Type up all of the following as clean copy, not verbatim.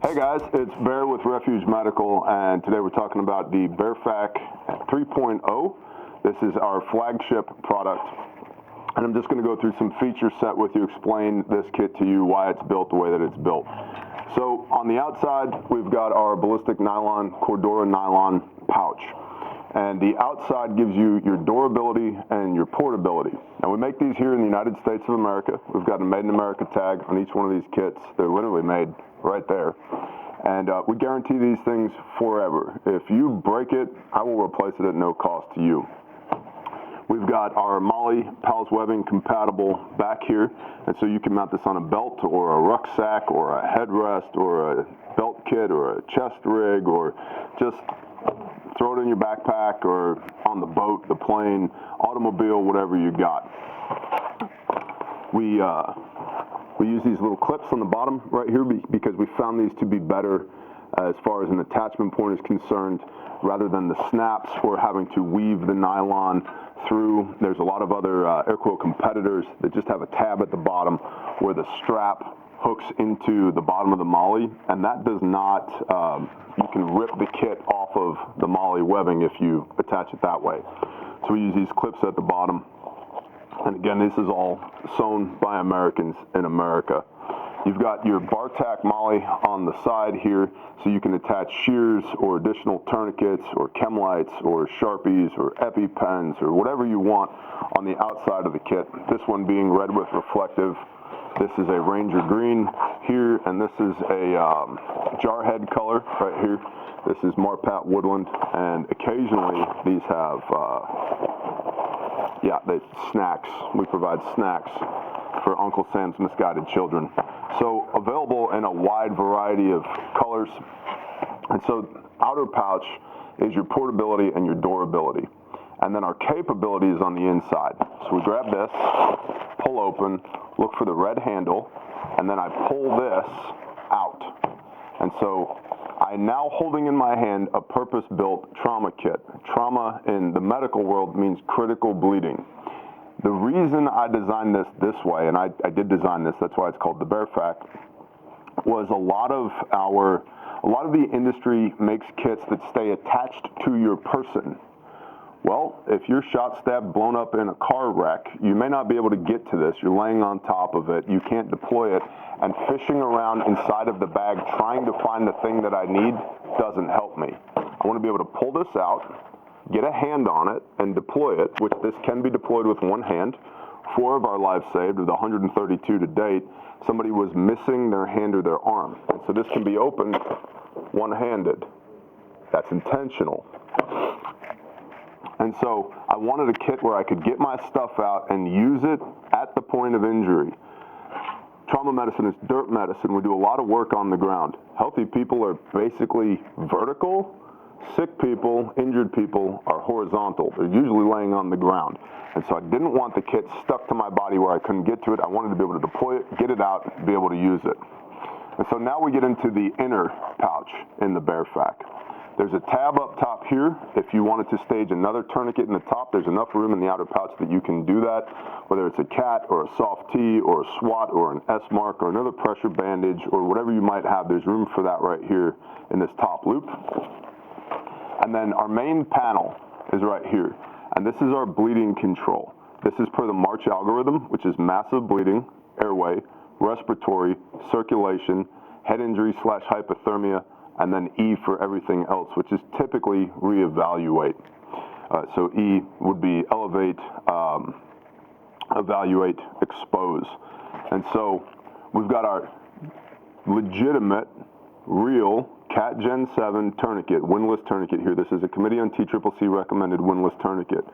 Hey guys, it's Bear with Refuge Medical, and today we're talking about the BearFak 3.0. This is our flagship product, and I'm just going to go through some feature set with you, explain this kit to you, why it's built the way that it's built. So on the outside, we've got our ballistic nylon, Cordura nylon pouch. And the outside gives you your durability and your portability. Now we make these here in the United States of America. We've got a Made in America tag on each one of these kits. They're literally made right there. And we guarantee these things forever. If you break it, I will replace it at no cost to you. We've got our MOLLE PALS webbing compatible back here. And so you can mount this on a belt or a rucksack or a headrest or a belt kit or a chest rig, or just throw it in your backpack or on the boat, the plane, automobile, whatever you got. We use these little clips on the bottom right here because we found these to be better as far as an attachment point is concerned, rather than the snaps or having to weave the nylon through. There's a lot of other air-cooled competitors that just have a tab at the bottom where the strap hooks into the bottom of the MOLLE, and that does not, you can rip the kit off of the MOLLE webbing if you attach it that way. So we use these clips at the bottom, and again, this is all sewn by Americans in America. You've got your bar tack MOLLE on the side here, so you can attach shears or additional tourniquets or chem lights or Sharpies or EpiPens or whatever you want on the outside of the kit. This one being red with reflective. This is a Ranger green here, and this is a Jarhead color right here. This is Marpat Woodland, and occasionally these have, snacks. We provide snacks for Uncle Sam's misguided children. So available in a wide variety of colors. And so outer pouch is your portability and your durability. And then our capability is on the inside. So we grab this, pull open, look for the red handle, and then I pull this out. And so I'm now holding in my hand a purpose-built trauma kit. Trauma in the medical world means critical bleeding. The reason I designed this way, and I did design this, that's why it's called the BearFak, was a lot of the industry makes kits that stay attached to your person. Well, if you're shot, stabbed, blown up in a car wreck, you may not be able to get to this. You're laying on top of it. You can't deploy it. And fishing around inside of the bag trying to find the thing that I need doesn't help me. I want to be able to pull this out, get a hand on it, and deploy it, which this can be deployed with one hand. 4 of our lives saved, of the 132 to date, somebody was missing their hand or their arm. And so this can be opened one-handed. That's intentional. And so I wanted a kit where I could get my stuff out and use it at the point of injury. Trauma medicine is dirt medicine. We do a lot of work on the ground. Healthy people are basically vertical. Sick people, injured people are horizontal. They're usually laying on the ground. And so I didn't want the kit stuck to my body where I couldn't get to it. I wanted to be able to deploy it, get it out, be able to use it. And so now we get into the inner pouch in the BearFak. There's a tab up top here. If you wanted to stage another tourniquet in the top, there's enough room in the outer pouch that you can do that, whether it's a CAT or a soft T or a SWAT or an S-mark or another pressure bandage or whatever you might have. There's room for that right here in this top loop. And then our main panel is right here. And this is our bleeding control. This is per the MARCHE algorithm, which is massive bleeding, airway, respiratory, circulation, head injury / hypothermia, and then E for everything else, which is typically reevaluate. So E would be elevate, evaluate, expose. And so we've got our legitimate, real CAT Gen 7 tourniquet, windlass tourniquet here. This is a Committee on TCCC recommended windlass tourniquet.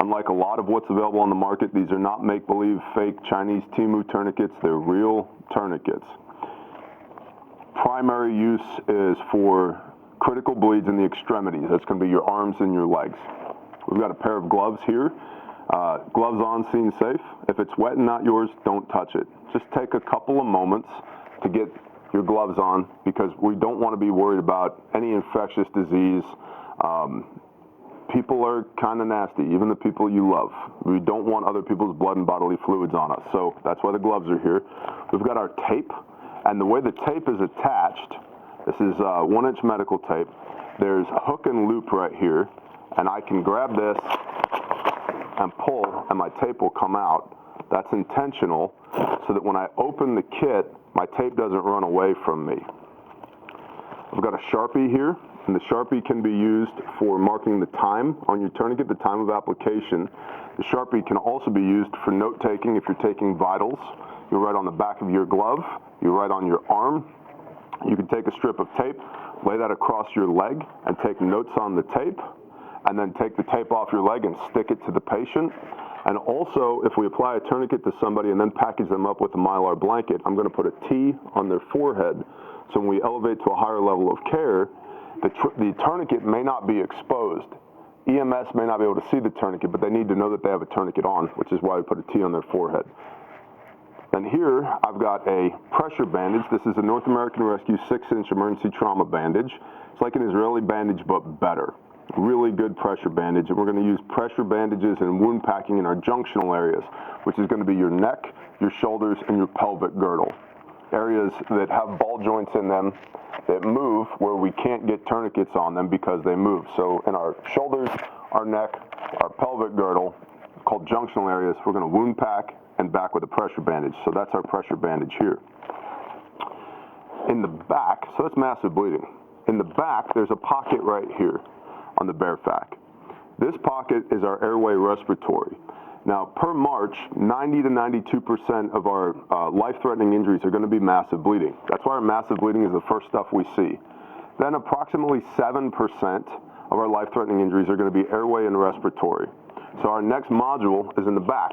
Unlike a lot of what's available on the market, these are not make-believe, fake Chinese Temu tourniquets. They're real tourniquets. Primary use is for critical bleeds in the extremities. That's going to be your arms and your legs. We've got a pair of gloves here. Gloves on, scene safe. If it's wet and not yours, don't touch it. Just take a couple of moments to get your gloves on, because we don't want to be worried about any infectious disease. People are kind of nasty, even the people you love. We don't want other people's blood and bodily fluids on us, so that's why the gloves are here. We've got our tape, and the way the tape is attached This is 1-inch medical tape. There's hook and loop right here, and I can grab this and pull, and my tape will come out. That's intentional, so that when I open the kit, my tape doesn't run away from me. I've got a Sharpie here, and the Sharpie can be used for marking the time on your tourniquet, the time of application. The Sharpie can also be used for note-taking if you're taking vitals. You write on the back of your glove, you write on your arm. You can take a strip of tape, lay that across your leg, and take notes on the tape, and then take the tape off your leg and stick it to the patient. And also, if we apply a tourniquet to somebody and then package them up with a Mylar blanket, I'm going to put a T on their forehead. So when we elevate to a higher level of care, the tourniquet may not be exposed. EMS may not be able to see the tourniquet, but they need to know that they have a tourniquet on, which is why we put a T on their forehead. And here, I've got a pressure bandage. This is a North American Rescue 6-inch emergency trauma bandage. It's like an Israeli bandage, but better. Really good pressure bandage. And we're going to use pressure bandages and wound packing in our junctional areas, which is going to be your neck, your shoulders, and your pelvic girdle. Areas that have ball joints in them that move where we can't get tourniquets on them because they move. So in our shoulders, our neck, our pelvic girdle, called junctional areas, we're going to wound pack and back with a pressure bandage. So that's our pressure bandage here. In the back, so that's massive bleeding. In the back, there's a pocket right here on the BearFak. This pocket is our airway respiratory. Now, per March, 90 to 92% of our life-threatening injuries are going to be massive bleeding. That's why our massive bleeding is the first stuff we see. Then approximately 7% of our life-threatening injuries are going to be airway and respiratory. So our next module is in the back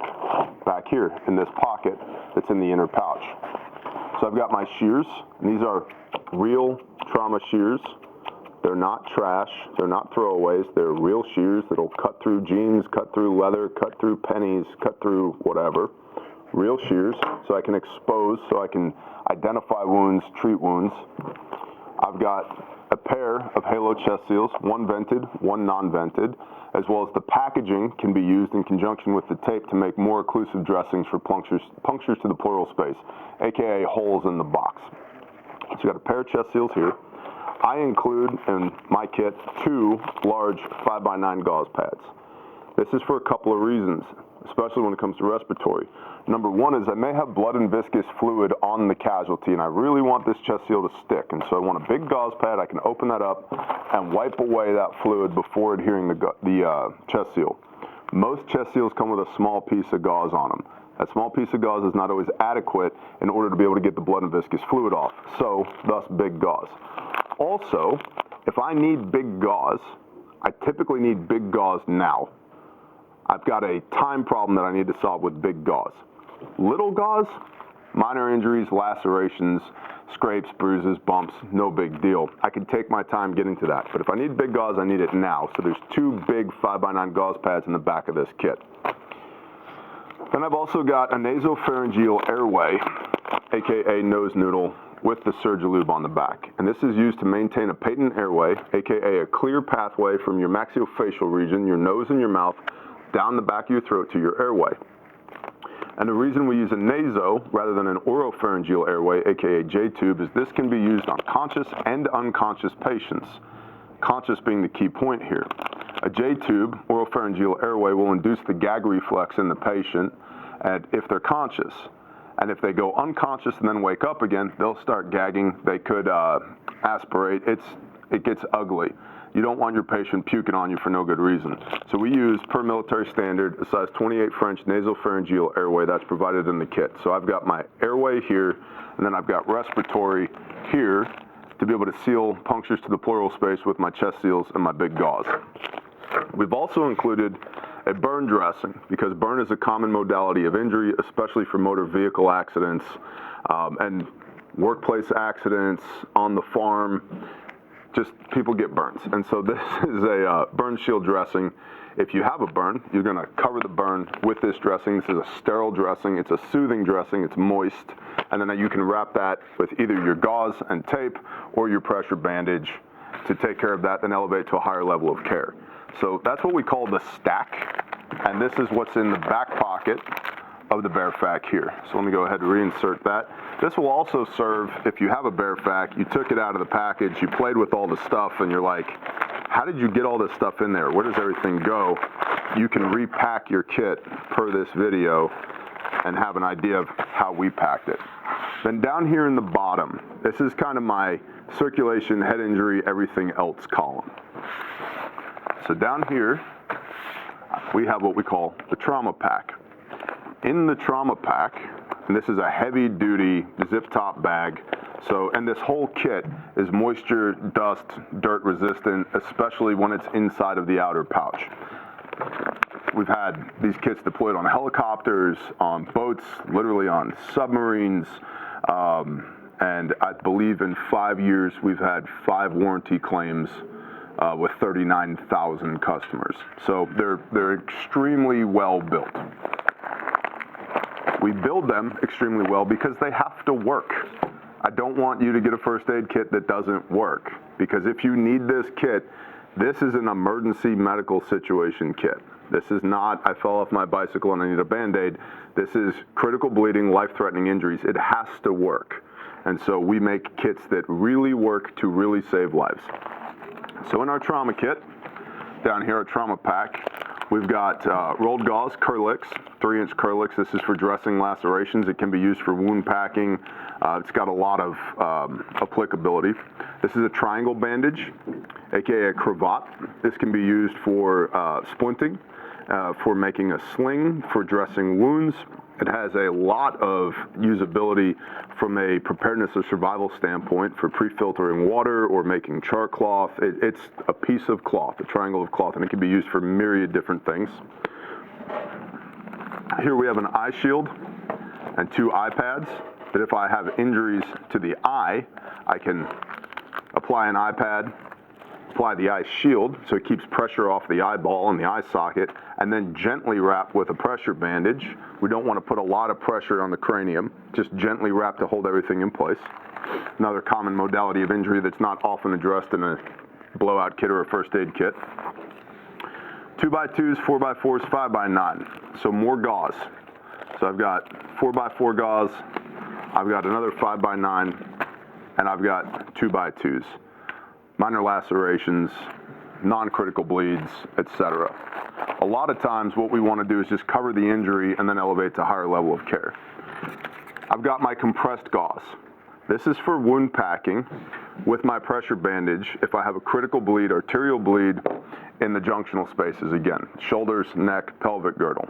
here, in this pocket that's in the inner pouch. So I've got my shears, and these are real trauma shears. They're not trash, they're not throwaways, they're real shears that'll cut through jeans, cut through leather, cut through pennies, cut through whatever. Real shears, so I can expose, so I can identify wounds, treat wounds. I've got a pair of halo chest seals, one vented, one non-vented, as well as the packaging can be used in conjunction with the tape to make more occlusive dressings for punctures to the pleural space, aka holes in the box. So you got a pair of chest seals here. I include in my kit 2 large 5x9 gauze pads. This is for a couple of reasons, especially when it comes to respiratory. Number one is I may have blood and viscous fluid on the casualty, and I really want this chest seal to stick. And so I want a big gauze pad. I can open that up and wipe away that fluid before adhering the chest seal. Most chest seals come with a small piece of gauze on them. That small piece of gauze is not always adequate in order to be able to get the blood and viscous fluid off, so thus big gauze. Also, if I need big gauze, I typically need big gauze now. I've got a time problem that I need to solve with big gauze. Little gauze, minor injuries, lacerations, scrapes, bruises, bumps, no big deal. I can take my time getting to that. But if I need big gauze, I need it now. So there's 2 big 5x9 gauze pads in the back of this kit. Then I've also got a nasopharyngeal airway, aka nose noodle, with the Surgilube on the back. And this is used to maintain a patent airway, aka a clear pathway from your maxillofacial region, your nose and your mouth, down the back of your throat to your airway. And the reason we use a naso rather than an oropharyngeal airway, aka J-tube, is this can be used on conscious and unconscious patients. Conscious being the key point here. A J-tube, oropharyngeal airway, will induce the gag reflex in the patient and if they're conscious. And if they go unconscious and then wake up again, they'll start gagging. They could aspirate. It gets ugly. You don't want your patient puking on you for no good reason. So we use, per military standard, a size 28 French nasopharyngeal airway that's provided in the kit. So I've got my airway here, and then I've got respiratory here to be able to seal punctures to the pleural space with my chest seals and my big gauze. We've also included a burn dressing, because burn is a common modality of injury, especially for motor vehicle accidents and workplace accidents on the farm. Just people get burns. And so this is a burn shield dressing. If you have a burn, you're going to cover the burn with this dressing. This is a sterile dressing. It's a soothing dressing. It's moist. And then you can wrap that with either your gauze and tape or your pressure bandage to take care of that, then elevate to a higher level of care. So that's what we call the stack. And this is what's in the back pocket of the BearFak here. So let me go ahead and reinsert that. This will also serve if you have a BearFak, you took it out of the package, you played with all the stuff, and you're like, how did you get all this stuff in there? Where does everything go? You can repack your kit per this video and have an idea of how we packed it. Then down here in the bottom, this is kind of my circulation, head injury, everything else column. So down here, we have what we call the trauma pack. In the trauma pack, and this is a heavy duty zip top bag, and this whole kit is moisture, dust, dirt resistant, especially when it's inside of the outer pouch. We've had these kits deployed on helicopters, on boats, literally on submarines, and I believe in 5 years we've had 5 warranty claims with 39,000 customers. So they're extremely well built. We build them extremely well because they have to work. I don't want you to get a first aid kit that doesn't work, because if you need this kit, this is an emergency medical situation kit. This is not, I fell off my bicycle and I need a Band-Aid. This is critical bleeding, life-threatening injuries. It has to work. And so we make kits that really work to really save lives. So in our trauma kit, down here, our trauma pack, we've got rolled gauze, Kerlix, 3-inch Kerlix. This is for dressing lacerations. It can be used for wound packing. It's got a lot of applicability. This is a triangle bandage, aka a cravat. This can be used for splinting, for making a sling, for dressing wounds. It has a lot of usability from a preparedness or survival standpoint for pre-filtering water or making char cloth. It's a piece of cloth, a triangle of cloth, and it can be used for myriad different things. Here we have an eye shield and 2 eye pads that if I have injuries to the eye, I can apply an eye pad, apply the eye shield so it keeps pressure off the eyeball and the eye socket, and then gently wrap with a pressure bandage. We don't want to put a lot of pressure on the cranium, just gently wrap to hold everything in place. Another common modality of injury that's not often addressed in a blowout kit or a first aid kit. 2x2s, 4x4s, 5x9. So more gauze. So I've got 4x4 gauze, I've got another 5x9, and I've got 2x2s. Minor lacerations, non-critical bleeds, etc. A lot of times what we want to do is just cover the injury and then elevate to a higher level of care. I've got my compressed gauze. This is for wound packing with my pressure bandage if I have a critical bleed, arterial bleed in the junctional spaces, again, shoulders, neck, pelvic girdle.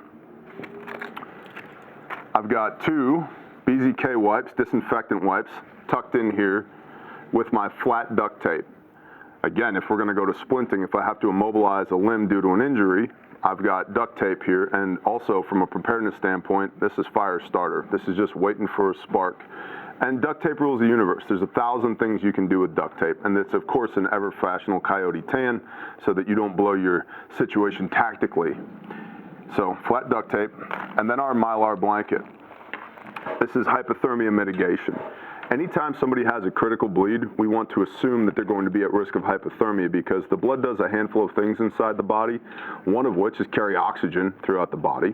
I've got 2 BZK wipes, disinfectant wipes, tucked in here with my flat duct tape. Again, if we're going to go to splinting, if I have to immobilize a limb due to an injury, I've got duct tape here, and also from a preparedness standpoint, this is fire starter. This is just waiting for a spark. And duct tape rules the universe. There's 1,000 things you can do with duct tape, and it's of course an ever-fashionable coyote tan so that you don't blow your situation tactically. So flat duct tape, and then our Mylar blanket. This is hypothermia mitigation. Anytime somebody has a critical bleed, we want to assume that they're going to be at risk of hypothermia because the blood does a handful of things inside the body, one of which is carry oxygen throughout the body,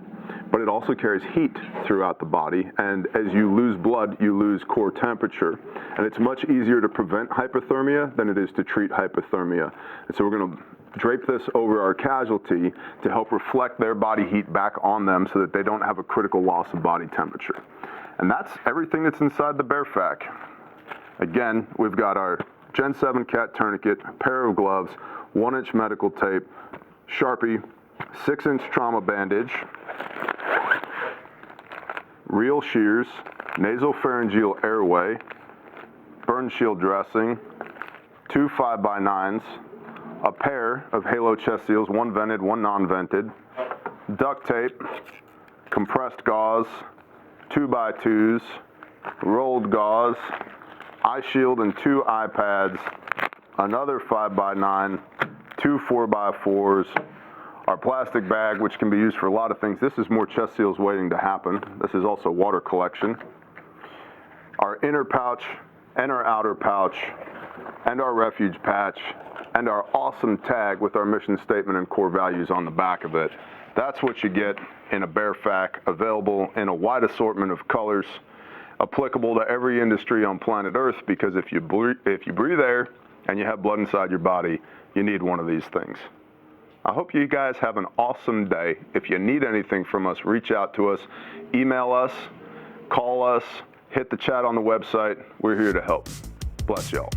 but it also carries heat throughout the body, and as you lose blood, you lose core temperature, and it's much easier to prevent hypothermia than it is to treat hypothermia. And so we're going to drape this over our casualty to help reflect their body heat back on them so that they don't have a critical loss of body temperature. And that's everything that's inside the BearFak. Again, we've got our Gen 7 cat tourniquet, a pair of gloves, 1-inch medical tape, Sharpie, 6-inch trauma bandage, real shears, nasopharyngeal airway, burn shield dressing, 2 5x9s, a pair of halo chest seals, 1 vented, 1 non-vented, duct tape, compressed gauze, 2x2s, rolled gauze, eye shield and 2 eye pads, another 5x9, 2 4x4s, our plastic bag, which can be used for a lot of things. This is more chest seals waiting to happen. This is also water collection. Our inner pouch and our outer pouch and our refuge patch and our awesome tag with our mission statement and core values on the back of it. That's what you get in a BearFak, available in a wide assortment of colors, applicable to every industry on planet Earth, because if you breathe air and you have blood inside your body, you need one of these things. I hope you guys have an awesome day. If you need anything from us, reach out to us, email us, call us, hit the chat on the website. We're here to help. Bless y'all.